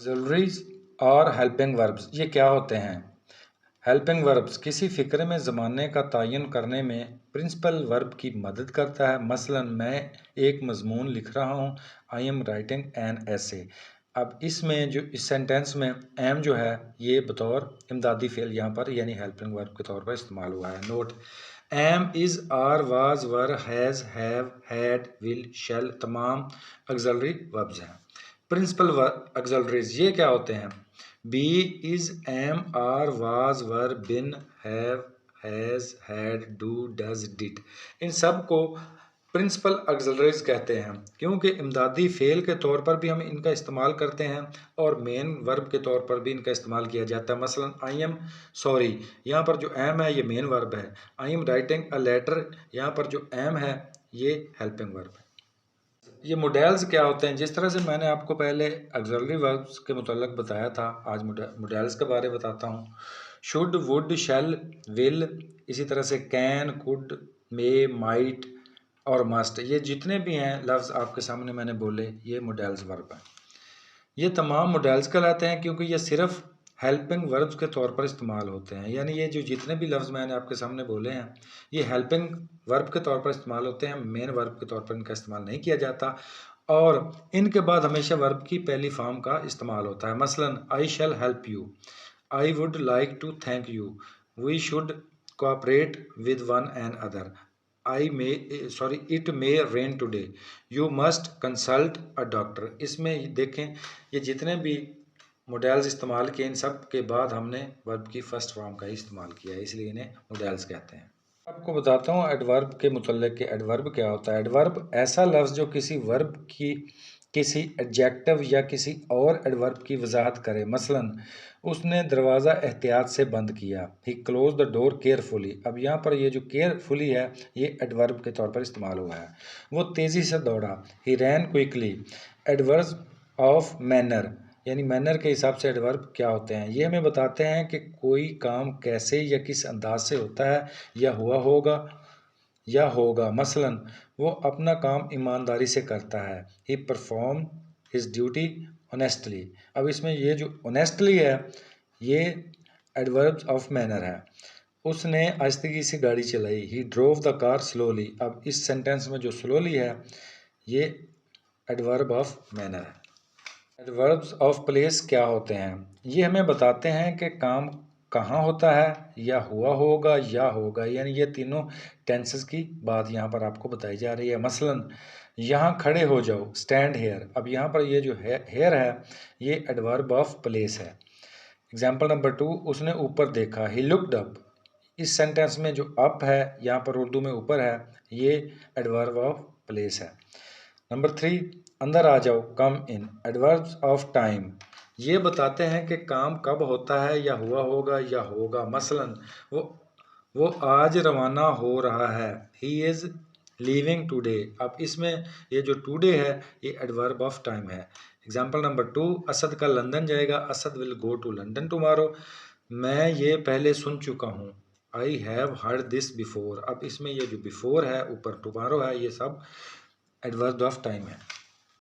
Auxiliaries और helping verbs ये क्या होते हैं? हेल्पिंग वर्ब्स किसी फ़िक्रे में ज़माने का तयन करने में प्रिंसिपल वर्ब की मदद करता है। मसलन मैं एक मज़मून लिख रहा हूँ, आई एम राइटिंग एन एसे। अब इसमें जो इस सेंटेंस में एम जो है ये बतौर इमदादी फ़ेल यहाँ पर यानी हेल्पिंग वर्ब के तौर पर इस्तेमाल हुआ है। Note, am, is, are, was, were, has, have, had, will, shall तमाम ऑक्सिलरी वर्ब्स हैं। प्रिंसिपल ऑक्सिलरीज ये क्या होते हैं? Be, is, am, are, was, were, been, have, has, had, do, does, did, इन सब को प्रिंसिपल ऑक्सिलरीज कहते हैं क्योंकि इमदादी फ़ेल के तौर पर भी हम इनका इस्तेमाल करते हैं और मेन वर्ब के तौर पर भी इनका इस्तेमाल किया जाता है। मसलन आई एम सॉरी, यहाँ पर जो एम है ये मेन वर्ब है। I am writing a letter, यहाँ पर जो एम है ये हेल्पिंग वर्ब है। ये मॉडल्स क्या होते हैं? जिस तरह से मैंने आपको पहले ऑक्सिलरी वर्ब्स के मुतल्लिक़ बताया था, आज मॉडल्स के बारे में बताता हूँ। शुड, वुड, शैल, विल, इसी तरह से कैन, कुड, मे, माइट और मस्ट, ये जितने भी हैं लफ्ज़ आपके सामने मैंने बोले ये मॉडल्स वर्ब हैं। ये तमाम मॉडल्स कहलाते हैं क्योंकि ये सिर्फ हेल्पिंग वर्ब्स के तौर पर इस्तेमाल होते हैं। यानी ये जो जितने भी लफ्ज़ मैंने आपके सामने बोले हैं ये हेल्पिंग वर्ब के तौर पर इस्तेमाल होते हैं, मेन वर्ब के तौर पर इनका इस्तेमाल नहीं किया जाता और इनके बाद हमेशा वर्ब की पहली फॉर्म का इस्तेमाल होता है। मसलन I shall help you, I would like to thank you, we should cooperate with one and other, it may rain today, you must consult a doctor. इसमें देखें ये जितने भी मॉडल्स इस्तेमाल किए इन सब के बाद हमने वर्ब की फर्स्ट फॉर्म का ही इस्तेमाल किया है, इसलिए इन्हें मॉडल्स कहते हैं। आपको बताता हूँ एडवर्ब के मुतल्लिक़ कि एडवर्ब क्या होता है। एडवर्ब ऐसा लफ्ज़ जो किसी वर्ब की किसी एडजेक्टिव या किसी और एडवर्ब की वजाहत करे। मसलन उसने दरवाज़ा एहतियात से बंद किया, ही क्लोज द डोर केयरफुली। अब यहाँ पर ये जो केयरफुली है ये एडवर्ब के तौर पर इस्तेमाल हुआ है। वो तेज़ी से दौड़ा, ही रैन क्विकली। एडवर्ब ऑफ मैनर यानी मैनर के हिसाब से एडवर्ब क्या होते हैं? ये हमें बताते हैं कि कोई काम कैसे या किस अंदाज से होता है या हुआ होगा। मसलन वो अपना काम ईमानदारी से करता है, ही परफॉर्म हिज ड्यूटी ऑनेस्टली। अब इसमें ये जो ऑनेस्टली है ये एडवर्ब ऑफ मैनर है। उसने आहिस्दगी से गाड़ी चलाई, ही ड्रोव द कार स्लोली। अब इस सेंटेंस में जो स्लोली है ये एडवर्ब ऑफ मैनर है। एडवर्ब्स ऑफ प्लेस क्या होते हैं? ये हमें बताते हैं कि काम कहाँ होता है या हुआ होगा, यानी ये तीनों टेंसेस की बात यहाँ पर आपको बताई जा रही है। मसलन यहाँ खड़े हो जाओ, स्टैंड हेयर। अब यहाँ पर ये जो हेयर है ये एडवर्ब ऑफ प्लेस है। एग्जाम्पल नंबर 2, उसने ऊपर देखा, ही लुक्ड अप। इस सेंटेंस में जो अप है यहाँ पर उर्दू में ऊपर है ये एडवर्ब ऑफ प्लेस है। नंबर 3, अंदर आ जाओ, कम इन, एडवर्ब्स ऑफ टाइम। ये बताते हैं कि काम कब होता है या हुआ होगा। मसलन वो आज रवाना हो रहा है, ही इज़ लीविंग टुडे। अब इसमें ये जो टुडे है ये एडवर्ब ऑफ टाइम है। एग्जाम्पल नंबर 2, असद का लंदन जाएगा, Asad will go to London tomorrow. मैं ये पहले सुन चुका हूँ, I have heard this before. अब इसमें ये जो बिफोर है ऊपर टुमारो है ये सब एडवर्ब ऑफ टाइम है।